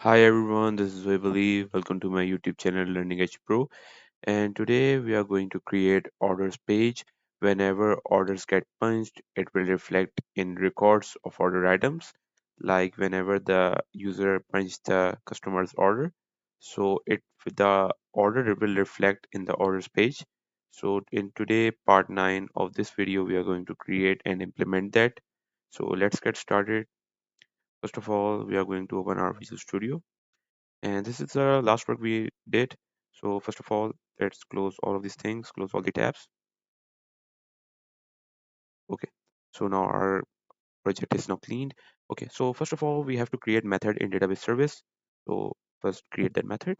Hi everyone, this is Zohaib. Welcome to my YouTube channel Learning H Pro. And today we are going to create orders page. Whenever orders get punched, it will reflect in records of order items, like whenever the user punched the customer's order. So it the order will reflect in the orders page. So in today part 9 of this video, we are going to create and implement that. So let's get started. First of all, we are going to open our Visual Studio, and this is the last work we did. So first of all, let's close all of these things, close all the tabs. Okay, so now our project is now cleaned. Okay, so first of all, we have to create method in database service. So first create that method.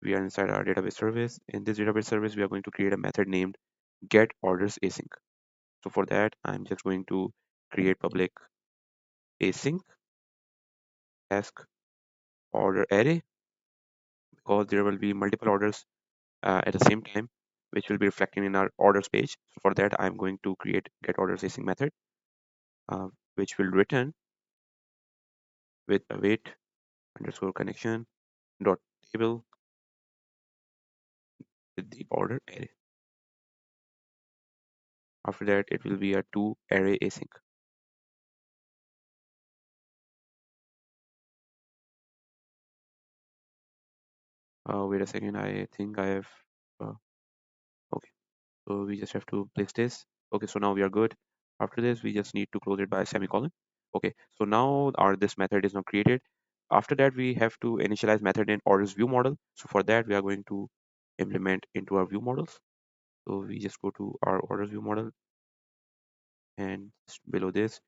We are inside our database service. In this database service, we are going to create a method named get orders async. So for that, I'm just going to create public async ask order array, because there will be multiple orders at the same time, which will be reflecting in our orders page. So for that, I'm going to create get orders async method, which will return with await underscore connection dot table with the order array. After that, it will be a to array async. Wait a second, I think I have. Uh, okay, so we just have to place this. Okay, so now we are good. After this, we just need to close it by semicolon. Okay, so now our this method is now created. After that, we have to initialize method in orders view model. So for that, we are going to implement into our view models. So we just go to our orders view model, and below this,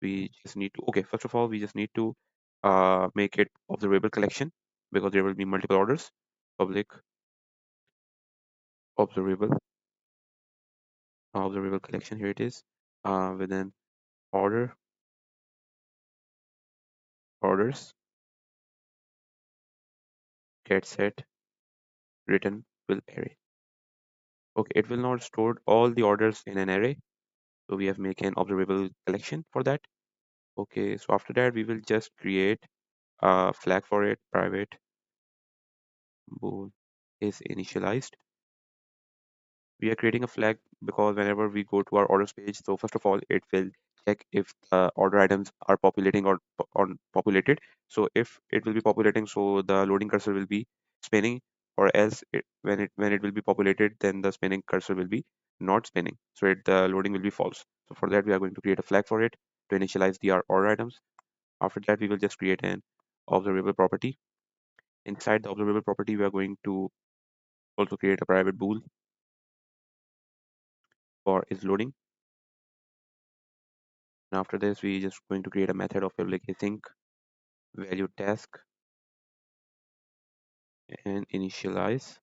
we just need to, okay, first of all, we just need to make it observable collection, because there will be multiple orders. Public observable observable collection, here it is, within order orders get set written will array. Okay, it will not store all the orders in an array, so we have make an observable collection for that. Okay, so after that, we will just create a flag for it. Private bool is initialized. We are creating a flag because whenever we go to our orders page, so first of all, it will check if the order items are populating or populated. So if it will be populating, so the loading cursor will be spinning, or else when it will be populated, then the spinning cursor will be not spinning, so the loading will be false. So for that, we are going to create a flag for it to initialize the order items. After that, we will just create an observable property. Inside the observable property, we are going to also create a private bool for is loading. And after this, we just going to create a method of public async value task and initialize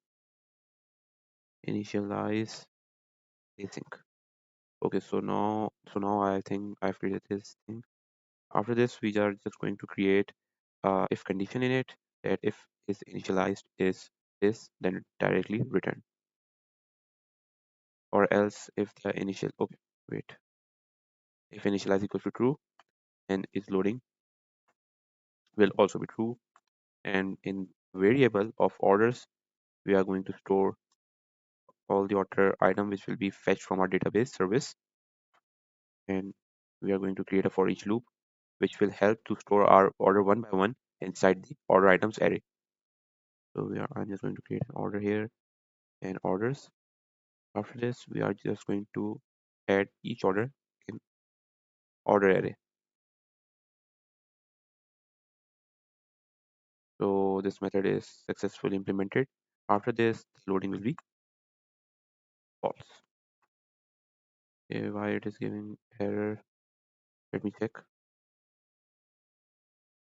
async. Okay, so now I think I've created this thing. After this, we are just going to create if condition in it, that if is initialized is this, then it directly return. Or else if the initial, okay, wait, if initialize equals to true and is loading will also be true. And in variable of orders, we are going to store all the order item which will be fetched from our database service, and we are going to create a for each loop which will help to store our order one by one inside the order items array. So I'm just going to create an order here and orders. After this, we are just going to add each order in order array. So this method is successfully implemented. After this, the loading will be false. Okay, why it is giving error, let me check.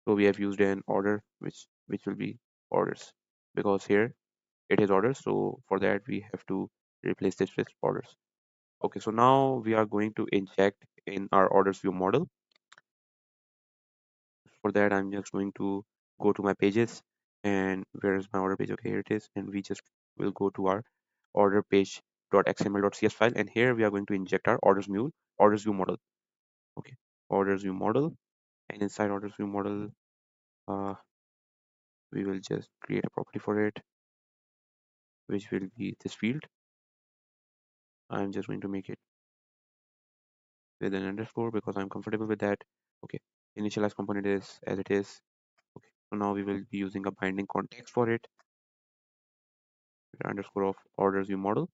So we have used an order which will be orders, because here it is orders. So for that, we have to replace this with orders. Okay, so now we are going to inject in our orders view model. For that, I'm just going to go to my pages, and where is my order page? Okay, here it is. And we just will go to our order page .xml.cs file, and here we are going to inject our orders view model. Okay, orders view model, and inside orders view model, Uh, we will just create a property for it, which will be this field. I'm just going to make it with an underscore because I'm comfortable with that. Okay, initialize component is as it is. Okay, so now we will be using a binding context for it, underscore of orders view model,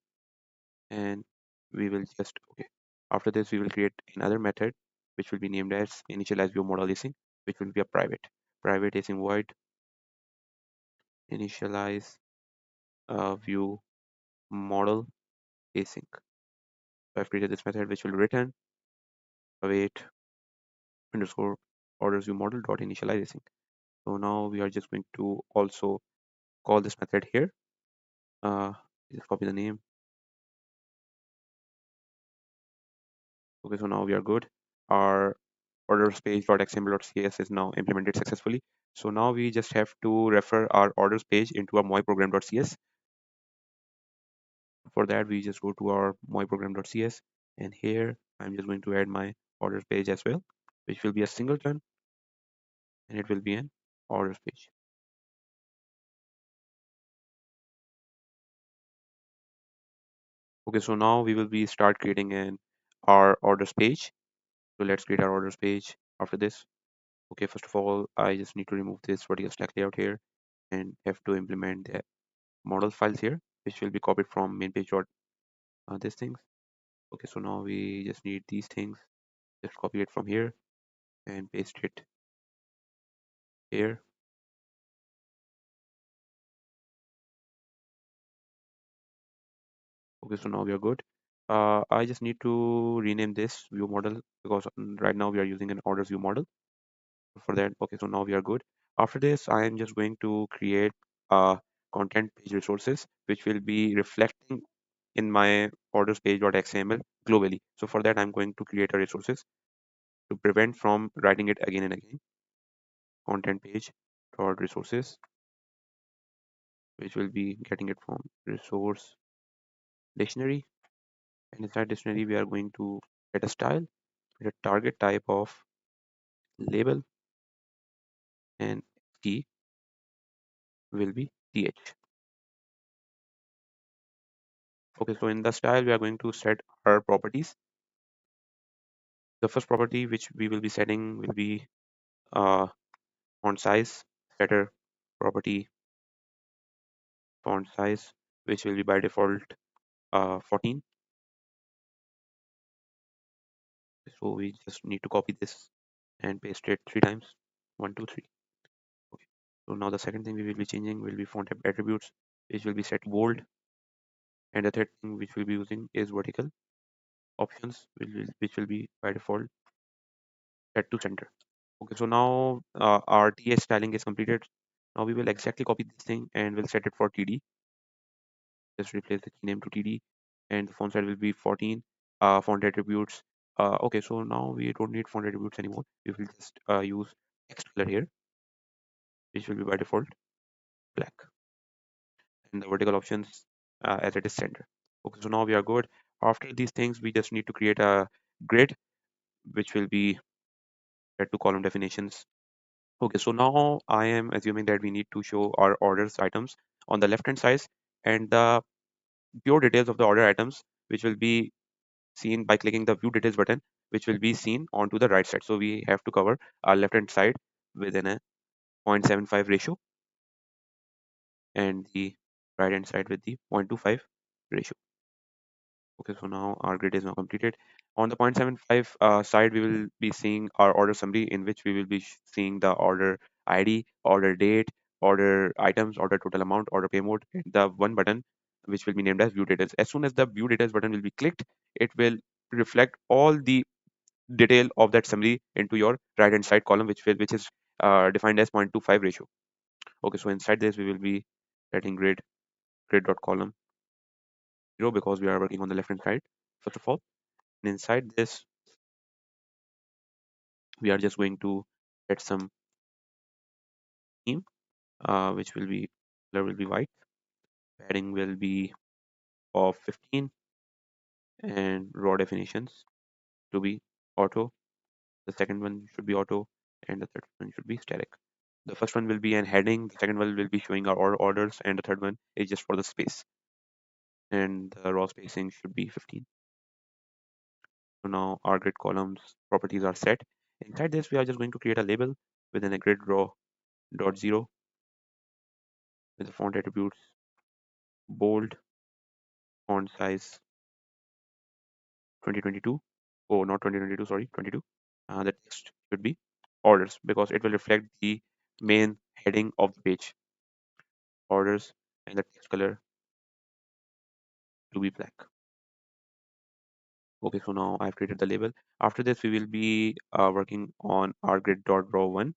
and we will just, okay. After this, we will create another method, which will be named as initialize view model async, which will be a private async void initialize view model async. So I've created this method, which will return await underscore orders view model dot initialize async. So now we are just going to also call this method here. Uh, just copy the name. Okay, so now we are good. Our orders page.xml.cs is now implemented successfully. So now we just have to refer our orders page into our MAUI program.cs. For that, we just go to our MAUI program.cs, and here I'm just going to add my orders page as well, which will be a singleton, and it will be an orders page. Okay, so now we will be start creating our orders page. So let's create our orders page after this. Okay, first of all, I just need to remove this vertical stack layout here and have to implement the model files here, which will be copied from main page dot these things. Okay, so now we just need these things. Just copy it from here and paste it here. Okay, so now we are good. I just need to rename this view model because right now we are using an orders view model for that. Okay, so now we are good. After this, I am just going to create content page resources, which will be reflecting in my orders page.xml globally. So for that, I'm going to create a resources to prevent from writing it again and again. Content page dot resources, which will be getting it from resource dictionary. And inside dictionary, we are going to get a style, get a target type of label, and key will be th. Okay, so in the style, we are going to set our properties. The first property which we will be setting will be font size, setter property font size, which will be by default 14. So we just need to copy this and paste it 3 times. 1, 2, 3. Okay. So now the second thing we will be changing will be font attributes, which will be set bold. And the third thing which we'll be using is vertical options, which will be by default set to center. Okay, so now our TH styling is completed. Now we will exactly copy this thing and we'll set it for TD. Just replace the key name to TD, and the font size will be 14. Font attributes. Okay, so now we don't need font attributes anymore. We will just use text color here, which will be by default black, and the vertical options as it is center. Okay, so now we are good. After these things, we just need to create a grid, which will be set to column definitions. Okay, so now I am assuming that we need to show our orders items on the left hand side, and the pure details of the order items, which will be seen by clicking the view details button, which will be seen onto the right side. So we have to cover our left hand side within a 0.75 ratio and the right hand side with the 0.25 ratio. Okay, so now our grid is now completed. On the 0.75 side, we will be seeing our order summary, in which we will be seeing the order ID, order date, order items, order total amount, order pay mode, and the one button which will be named as view details. As soon as the view details button will be clicked, it will reflect all the detail of that summary into your right hand side column, which is defined as 0.25 ratio. Okay, so inside this we will be setting grid.column 0 because we are working on the left hand side first of all. And inside this we are just going to set some theme, which will be color will be white, padding will be of 15, and raw definitions to be auto. The second one should be auto, and the third one should be static. The first one will be an heading, the second one will be showing our orders, and the third one is just for the space. And the row spacing should be 15. So now our grid columns properties are set. Inside this, we are just going to create a label within a grid row dot zero with the font attributes bold, font size 2022. Oh, not 2022, sorry, 22. The text should be orders because it will reflect the main heading of the page. Orders, and the text color to be black. Okay, so now I've created the label. After this, we will be working on our grid.draw1,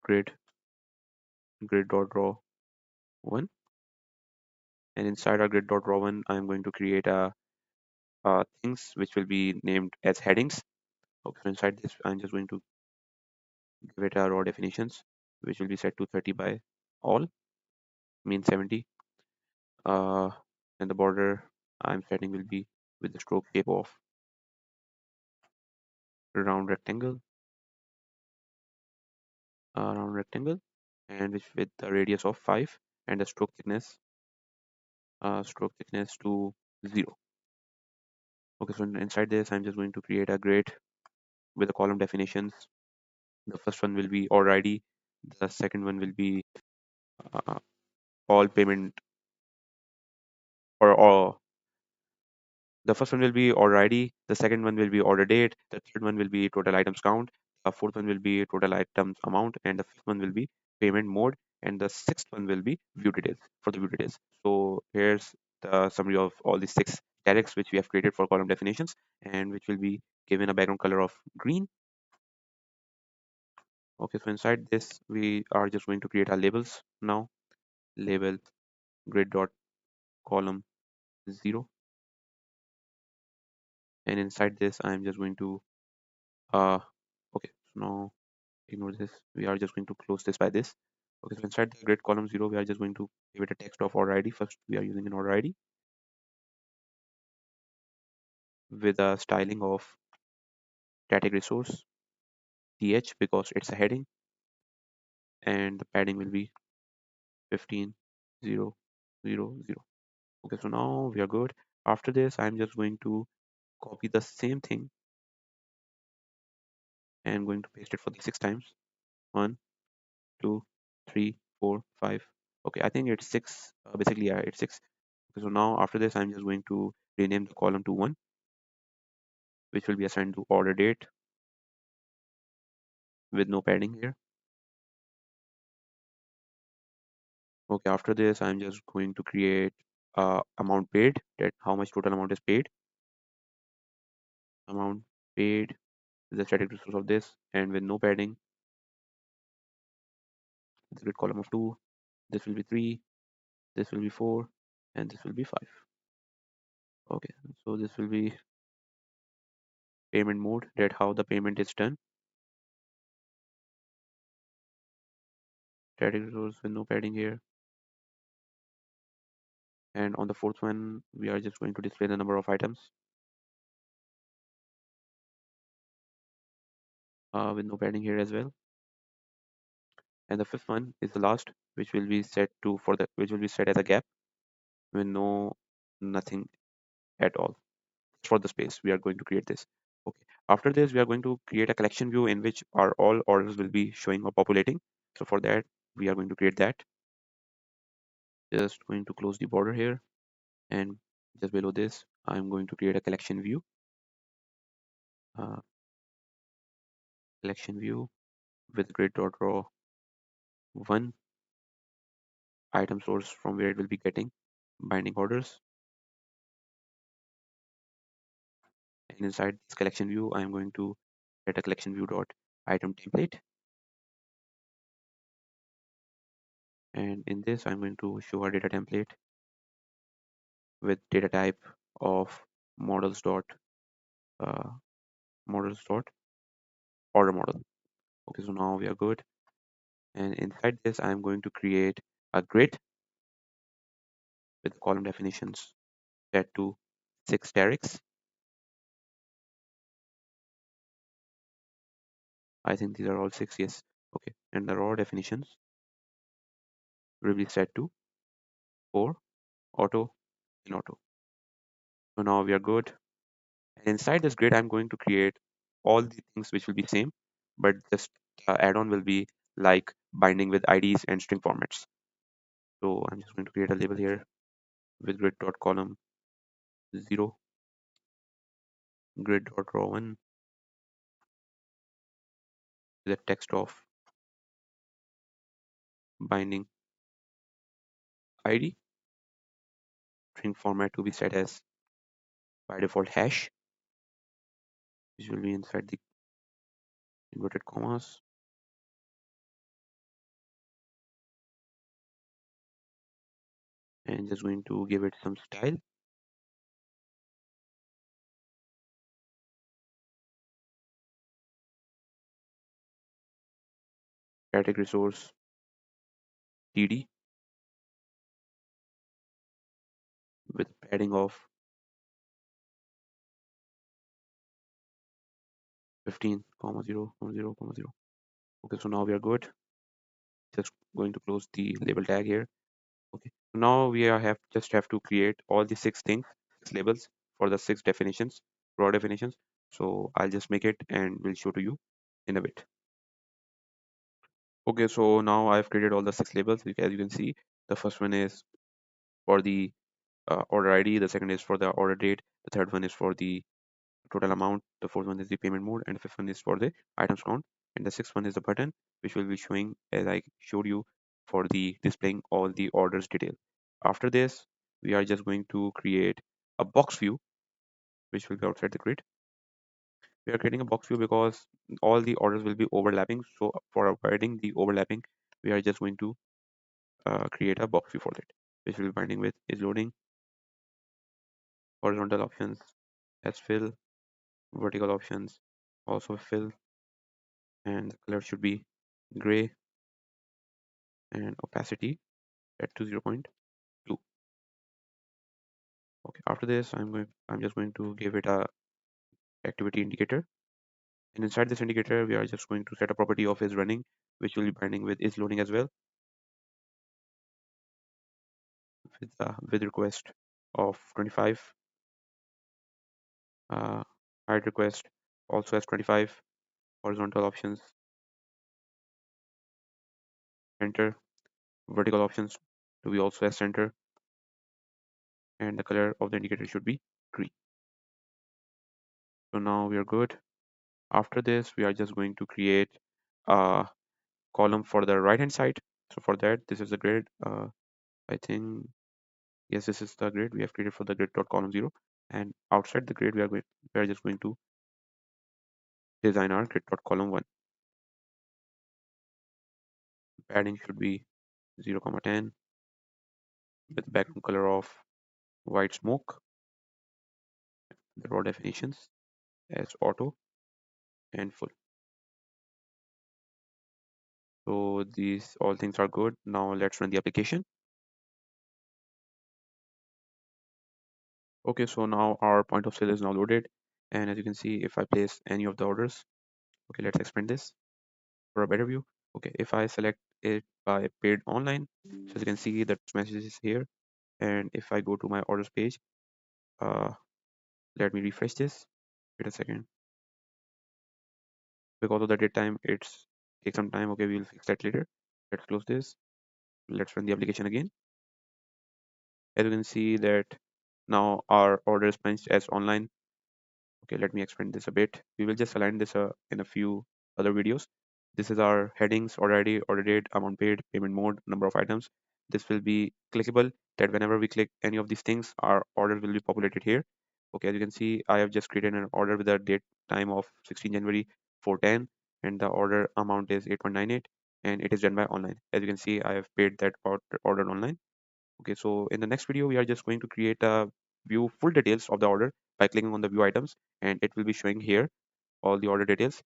grid, grid.draw1. And inside our grid.draw1, I'm going to create things which will be named as headings. Okay, so inside this, I'm just going to give it a raw definitions, which will be set to 30 by all, mean 70. Uh, and the border I'm setting will be with the stroke shape of round rectangle, and which with the radius of 5 and the stroke thickness to 0. Okay, so inside this, I'm just going to create a grid with the column definitions. The first one will be order ID. The second one will be uh, all payment or the first one will be order ID. The second one will be order date. The third one will be total items count. The fourth one will be total items amount, and the fifth one will be payment mode. And the sixth one will be view details for the view details. So here's the summary of all the 6 directs which we have created for column definitions, and which will be given a background color of green. Okay, so inside this, we are just going to create our labels now. Label grid dot column 0, and inside this, I'm just going to okay, so now ignore this. We are just going to close this by this. Okay, so inside the grid column 0, we are just going to give it a text of order ID. First, we are using an order ID with a styling of static resource th because it's a heading, and the padding will be 15 0 0 0. Okay, so now we are good. After this, I'm just going to copy the same thing and going to paste it for the 6 times. 1 2 3 4 5. Okay, I think it's 6. Basically, yeah, it's 6. Okay, so now after this, I'm just going to rename the column to 1, which will be assigned to order date with no padding here. Okay, after this, I'm just going to create amount paid, that how much total amount is paid. Amount paid is the static resource of this, and with no padding, it's a grid column of 2. This will be 3, this will be 4, and this will be 5. Okay, so this will be payment mode, that how the payment is done. Static resource with no padding here. And on the fourth one, we are just going to display the number of items with no padding here as well. And the fifth one is the last, which will be set to which will be set as a gap with nothing at all. For the space, we are going to create this. Okay. After this, we are going to create a collection view in which our all orders will be showing or populating. So for that, we are going to create that. Just going to close the border here, and just below this, I'm going to create a collection view. Collection view with grid.draw 1 item source from where it will be getting binding orders. And inside this collection view, I'm going to get a collection view dot item template. And in this, I'm going to show a data template with data type of models dot uh, models dot order model. Okay, so now we are good. And inside this, I'm going to create a grid with column definitions set to 6 directs. I think these are all six, yes. Okay, and the raw definitions will be set to 4, auto, and auto. So now we are good. And inside this grid, I'm going to create all the things which will be same, but just add-on will be like binding with IDs and string formats. So I'm just going to create a label here with grid.column 0, grid.raw1 with a text of binding ID, string format to be set as by default hash, which will be inside the inverted commas, and just going to give it some style. Static resource TD with padding of 15, 0, 0, 0. Okay, so now we are good. Just going to close the label tag here. Okay, so now we are have to create all the six things, six labels for the six definitions, raw definitions. So I'll just make it and we'll show to you in a bit. Okay, so now I've created all the six labels. As you can see, the first one is for the order ID, the second is for the order date, the third one is for the total amount, the fourth one is the payment mode, and the fifth one is for the items count, and the sixth one is the button, which will be showing as I showed you for the displaying all the orders detail. After this, we are just going to create a box view, which will be outside the grid. We are creating a box view because all the orders will be overlapping. So for avoiding the overlapping, we are just going to create a box view for that, which will be binding with is loading, horizontal options as fill, vertical options also fill, and the color should be gray and opacity set to 0.2. Okay, after this I'm just going to give it a activity indicator, and inside this indicator we are just going to set a property of is running, which will be binding with is loading as well, with request of 25, height request also as 25, horizontal options center, vertical options to be also as center, and the color of the indicator should be green. So now we are good. After this, we are just going to create a column for the right hand side. So for that, this is the grid. I think yes, this is the grid we have created for the grid dot column 0. And outside the grid, we are just going to design our grid dot column 1. Padding should be 0, 10 with background color of white smoke. The raw definitions as auto and full. So these all things are good. Now let's run the application. Okay, so now our point of sale is now loaded. And as you can see, if I place any of the orders, okay, let's expand this for a better view. Okay, if I select it by paid online, so as you can see that message is here. And if I go to my orders page, uh, let me refresh this. Wait a second. Because of the date time, it's take some time. Okay, we'll fix that later. Let's close this. Let's run the application again. As you can see that now our order is punched as online. Okay, let me expand this a bit. We will just align this in a few other videos. This is our headings, order ID, order date, amount paid, payment mode, number of items. This will be clickable, that whenever we click any of these things, our order will be populated here. Okay, as you can see, I have just created an order with a date time of 16 January 410, and the order amount is 8.98, and it is done by online. As you can see, I have paid that order online. Okay, so in the next video, we are just going to create a view full details of the order by clicking on the view items, and it will be showing here all the order details.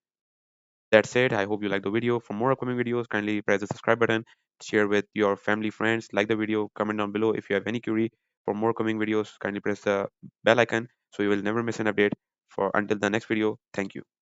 That said, I hope you like the video. For more upcoming videos, kindly press the subscribe button, share with your family, friends, like the video, comment down below if you have any query. For more coming videos, kindly press the bell icon so you will never miss an update. For until the next video, thank you.